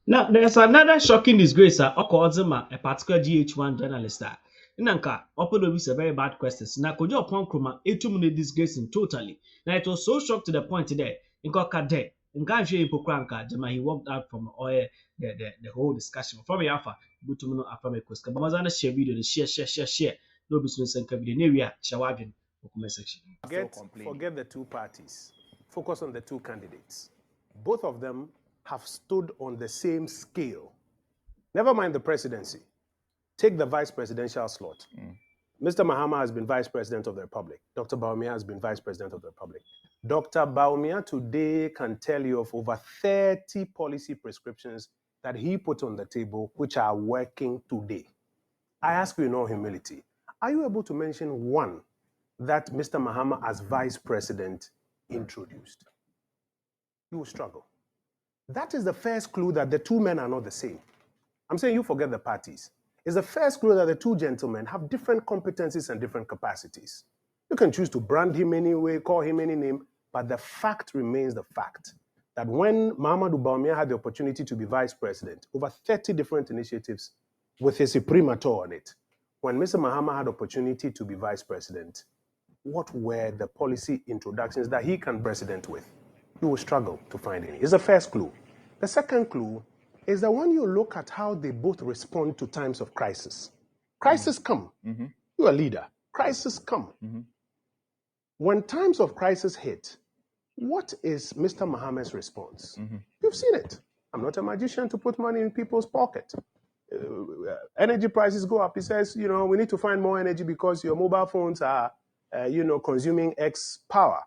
Now, there's another shocking disgrace occurred a particular GH1 journalist. Nanka, Oppo is a very bad question. Now, could you upon Kruma, 8 disgracing totally? Now, it was so shocked to the point today. In Kokade, in Gaji Pokranka, Jama, he walked out from oil the whole discussion. From the Alpha, Butumino Afame question. But Mazana share video, the share. No business and Kabidi, Nevia, Shawajin, comment section. Forget the two parties. Focus on the two candidates. Both of them have stood on the same scale. Never mind the presidency. Take the vice presidential slot. Mr. Mahama has been vice president of the Republic. Dr. Bawumia has been vice president of the Republic. Dr. Bawumia today can tell you of over 30 policy prescriptions that he put on the table which are working today. I ask you in all humility, are you able to mention one that Mr. Mahama as vice president introduced? You will struggle. That is the first clue that the two men are not the same. I'm saying you forget the parties. It's the first clue that the two gentlemen have different competencies and different capacities. You can choose to brand him anyway, call him any name, but the fact remains the fact that when Mahamadou Bawumia had the opportunity to be vice president, over 30 different initiatives with his imprimatur on it. When Mr. Mahama had opportunity to be vice president, what were the policy introductions that he can president with? You will struggle to find any. It's the first clue. The second clue is that when you look at how they both respond to times of crisis. Crisis come. You're a leader. Crisis come. When times of crisis hit, what is Mr. Mahama's response? You've seen it. I'm not a magician to put money in people's pocket. Energy prices go up. He says, we need to find more energy because your mobile phones are, consuming X power.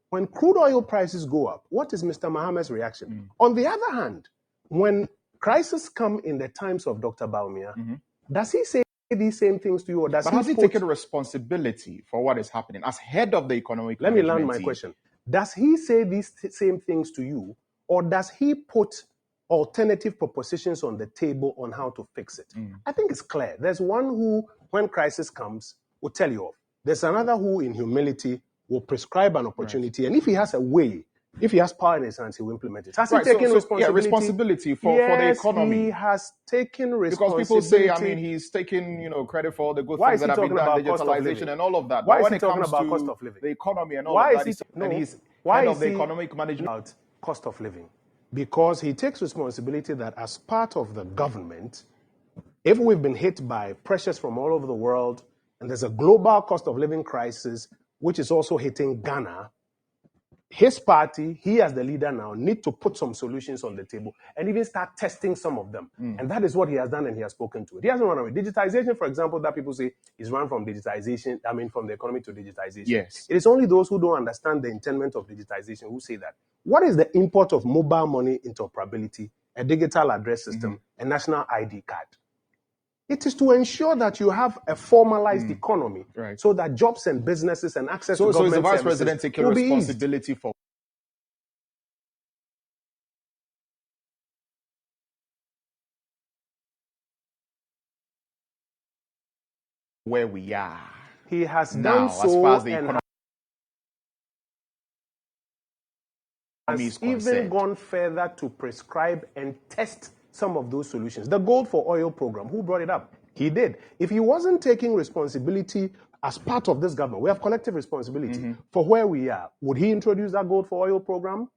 When crude oil prices go up, what is Mr. Mahama's reaction? On the other hand, when crises come in the times of Dr. Bawumia, does he say these same things to you, or does has he taken responsibility for what is happening as head of the economic Let me land my question. Does he say these same things to you, or does he put alternative propositions on the table on how to fix it? I think it's clear. There's one who, when crisis comes, will tell you off. There's another who, in humility, will prescribe an opportunity. And if he has a way, if he has power in his hands, he will implement it. Has he taken responsibility for the economy? He has taken responsibility. Because people say, he's taking credit for all the good things that have been done, digitalization and all of that. Why is he talking about cost of living? The economy and all of that, he's head of the economic management. About cost of living? Because he takes responsibility that as part of the government, if we've been hit by pressures from all over the world, and there's a global cost of living crisis, which is also hitting Ghana, his party, he as the leader now, need to put some solutions on the table and even start testing some of them. And that is what he has done, and he has spoken to it. He hasn't run away. Digitization, for example, that people say is run from digitization, from the economy to digitization. Yes. It is only those who don't understand the intendment of digitization who say that. What is the import of mobile money interoperability, a digital address system, a national ID card? It is to ensure that you have a formalized economy, so that jobs and businesses and access to government services. So is the vice president taking responsibility for where we are? He has now, done so, as far as the economy has even gone further to prescribe and test some of those solutions. The Gold for Oil program, who brought it up? He did. If he wasn't taking responsibility as part of this government, we have collective responsibility for where we are, would he introduce that Gold for Oil program?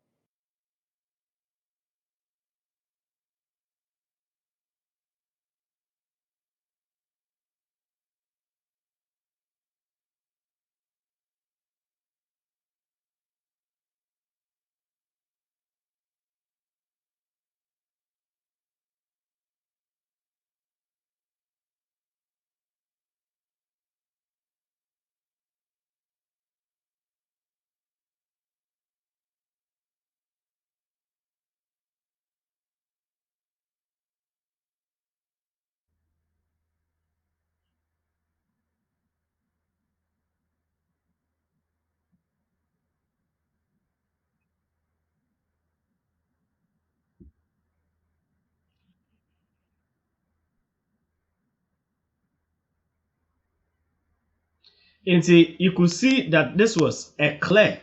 And see, you could see that this was a clear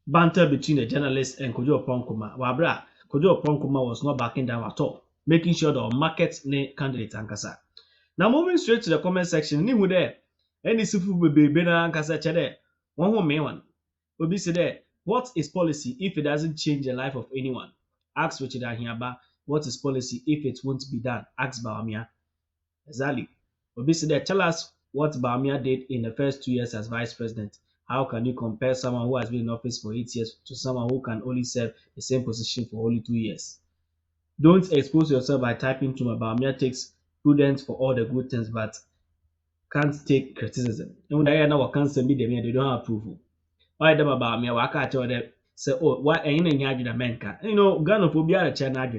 banter between the journalist and Kojo Opronkuma. Wabra, Kojo Opronkuma was not backing down at all. making sure the market ne candidate ankasa. Now moving straight to the comment section, ni hu there any sifu bebe na ankasa chede one ho me one. Obi say there, what is policy if it doesn't change the life of anyone? Ask Richard Ahiaba, what is policy if it won't be done? Ask Bawumia. Exactly. Obi say there, tell us what Bawumia did in the first 2 years as vice president. How can you compare someone who has been in office for 8 years to someone who can only serve the same position for only 2 years? Don't expose yourself by typing to Bawumia takes prudence for all the good things, but can't take criticism. And when I know what cancer be them, they don't have approval. Why them about me? I can't tell them. Say, oh, why ain't any argument America? You know, Ghana for be a China.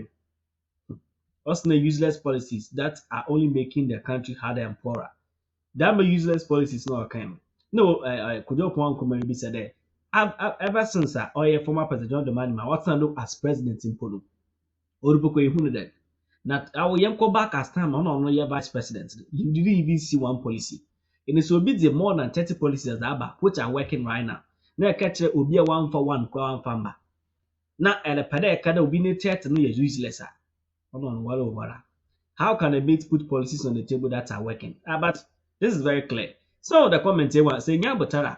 Also, the useless policies that are only making the country harder and poorer. That be useless policies not kind. No, I could you point comment be said there. Ever since former president John Dramani what's look as president in Polo. Orupoko ehunu that. Now, I will go back as time on your vice president. You didn't even see one policy. And it's will be the more than 30 policies that are which are working right now. Now, catch it will be a 1 for 1 crown farmer. Now, at a padre, will be no 30 no useless. How can a bit put policies on the table that are working? But this is very clear. So the comment here was saying, yeah, but how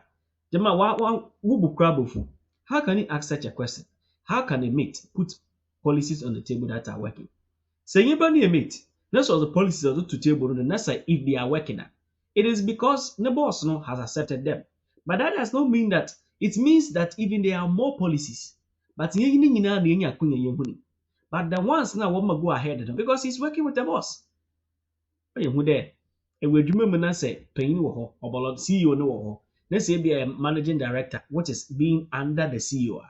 can you ask such a question? How can a mate put policies on the table that are working? Say you a mate. That's all the policies are to table on the next side if they are working. It is because the boss has accepted them. But that does not mean that it means that even there are more policies. But the ones now want to go ahead because he's working with the boss. Who there? And we remember say paying or CEO no. Let's say be a managing director, which is being under the CEO.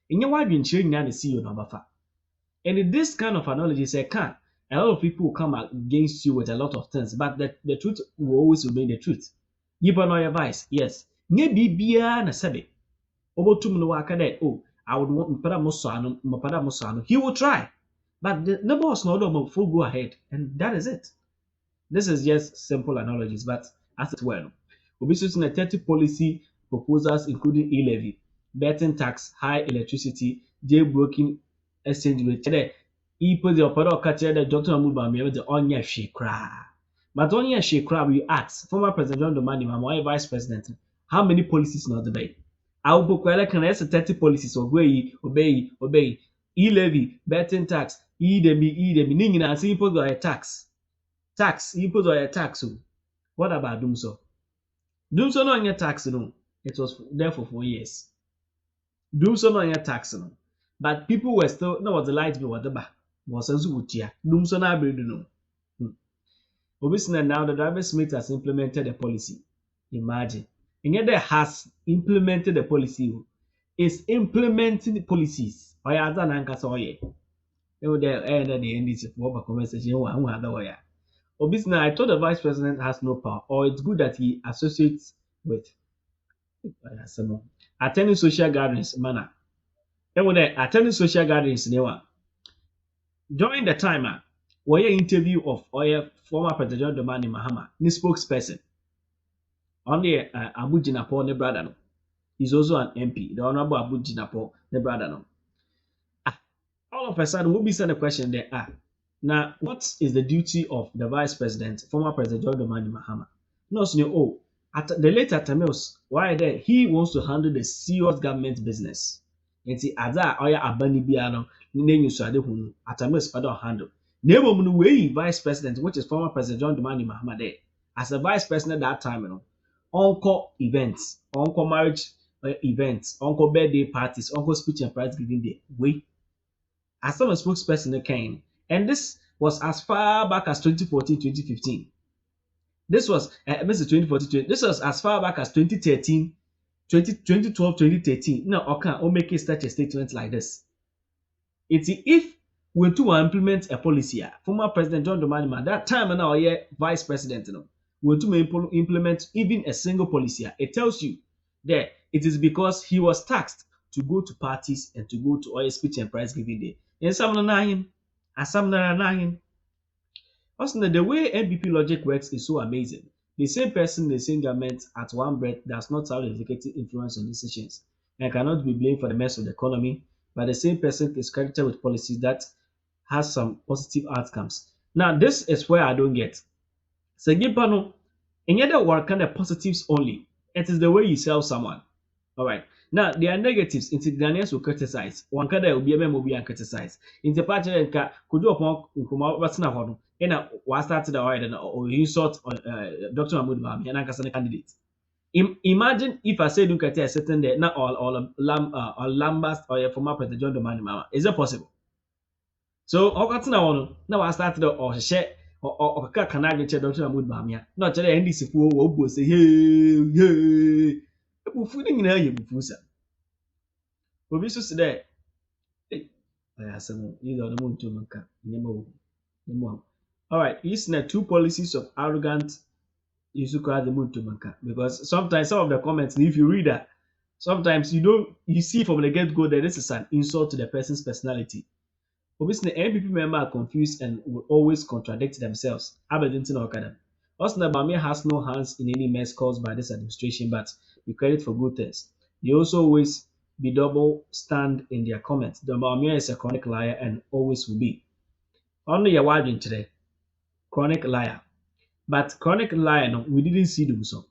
And you want to ensuring the CEO number. And in this kind of analogy, say can a lot of people will come against you with a lot of things, but the truth will always remain the truth. Give an advice, yes. Maybe be na sabe. Obotum no wakade. Oh, I would want Mapada Musano. He will try, but the boss no full go ahead, and that is it. This is just simple analogies, but as it were, we'll be using a 30 policy proposals, including e-levy, betting tax, high electricity, jailbreaking exchange rate. He put the opera catcher the Dr. Mubami the onya shekra. But onya shekra, we ask former President John Dramani Mahama, vice president, how many policies not debate? I will book can I 30 policies obey, e-levy, betting tax, meaning and simple a tax. Tax, impose or a tax. What about Doomso? Doomso no any tax no. It was there for 4 years. Doomso no any tax no. But people were still no was the light bill the back. Was as would Doomso na build no. Obviously now the driver's mate has implemented a policy. Imagine. And yet there has implemented the policy. Is implementing the policies. Or ya done anka so ye. They would there end the end this for conversation one other way. Obviously, I thought the vice president has no power, or it's good that he associates with attending social gatherings. Manner. Attending social gatherings. During the time, where interview of former President Dramani Mahama, his spokesperson, on the Abu Jinapo, ne brother no. He's also an MP, the Honorable Abu Jinapo, ne brother no. All of a sudden, we'll be sending a question there. Now, what is the duty of the vice president, former President John Dramani Mahama? No, so at the later Tamils, why there he wants to handle the serious government business. And see, as I abani biano, name you so hunu, at Tamils father handle. Name way vice president, which is former President John Dramani Mahama there, as a vice president that time, uncle events, uncle marriage events, uncle birthday parties, uncle speech and prize giving day. Wait, as some spokesperson came. And this was as far back as 2014, 2015. This was 2014. This was as far back as 2013, 2012, 2013. Now, okay, make such a statement like this. It's if we to implement a policy, former President John Dramani, that time now, vice president, we to implement even a single policy. It tells you that it is because he was taxed to go to parties and to go to oil speech and prize giving day. And some also, the way NPP logic works is so amazing. The same person, the same government at one breath does not have executive influence on decisions and cannot be blamed for the mess of the economy, but the same person is credited with policies that has some positive outcomes. Now, this is where I don't get. So, no, and yet, what kind of positives only? It is the way you sell someone. All right. Now, there are negatives. Into Ghanaians will criticize. One kind will be a member and criticize. Into Pacha and could you upon Nkuma what's not one? And I started the order or insult on Dr. Mahmoud Bawumia and I candidate. Imagine if I say look at a certain day, not all Lambast or your former president John Dramani Mahama. Is it possible? So, now I started or share or Canadian Dr. Mahmoud Bawumia. Not tell any support will say, hey. Ufuning na ye bufusa. Obi so se asem you don't know to manka. Nyemo. All right, these are two policies of arrogant Isuka the moon to manka because sometimes some of the comments if you read that sometimes you see from the get go that this is an insult to the person's personality. Obviously, NPP members are confused and will always contradict themselves. Aberdeen Okada. Osna Bawumia has no hands in any mess caused by this administration, but we credit for good things. They also always be double stand in their comments. The Bawumia is a chronic liar and always will be. Only your wife today, chronic liar. But chronic liar, no, we didn't see them so.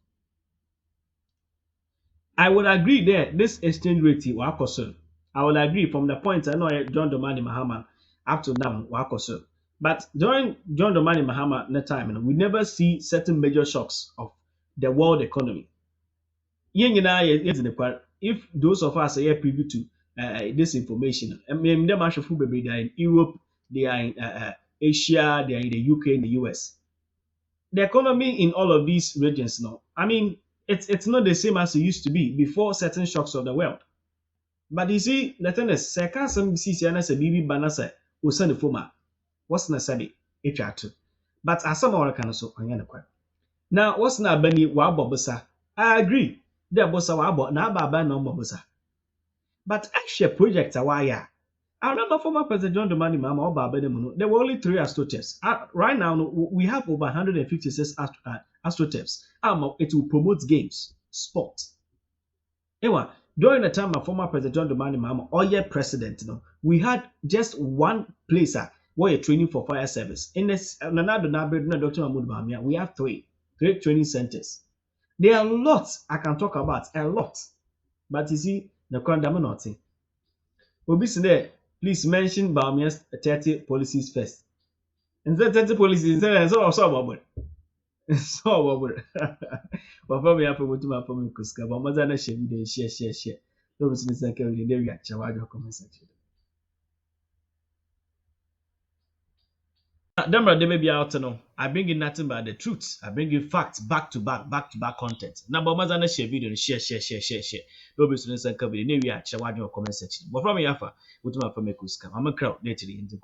I would agree there, this exchange rate was concerned. I would agree from the point I know John Dramani Mahama up to now was concerned. But during John Dramani Mahama that time, we never see certain major shocks of the world economy. If those of us are privy to this information, I mean, they are in Europe, they are in Asia, they are in the UK, in the US. The economy in all of these regions now, I mean, it's not the same as it used to be before certain shocks of the world. But you see, the thing is, some CCNS a BB banasa will send the former. What's necessary? But as some other kind of so, now, what's not Benny Wabobusa? I agree. There was a wabo, now Baba no Mobusa. But actually, projects are wire. I remember former President John Dramani Mahama or Baba there were only 3 astroturfs. Right now, we have over 156 astroturfs. It will promote games, sport. Anyway, during the time of former President John Dramani Mahama, or yet president, we had just one place where you're training for fire service. In this, Dr. Mahmoud Bawumia, we have three training centers. There are lots I can talk about, a lot. But you see, the condemn nothing. Obviously, please mention Bawumia's 30 policies first. And the 30 policies, so about it. So about it. But for me, I forgot to my family Kuska, but Mazana share. No, Mr. Secretary, they react. Comment section. Demra, they may be out no. I bring in nothing but the truth. I bring in facts back to back content. Now, but Mazana share video, share. No, Mr. Secretary, they react. Comment section. But from me, I forgot to my family Kuska. I'm a crowd, literally in the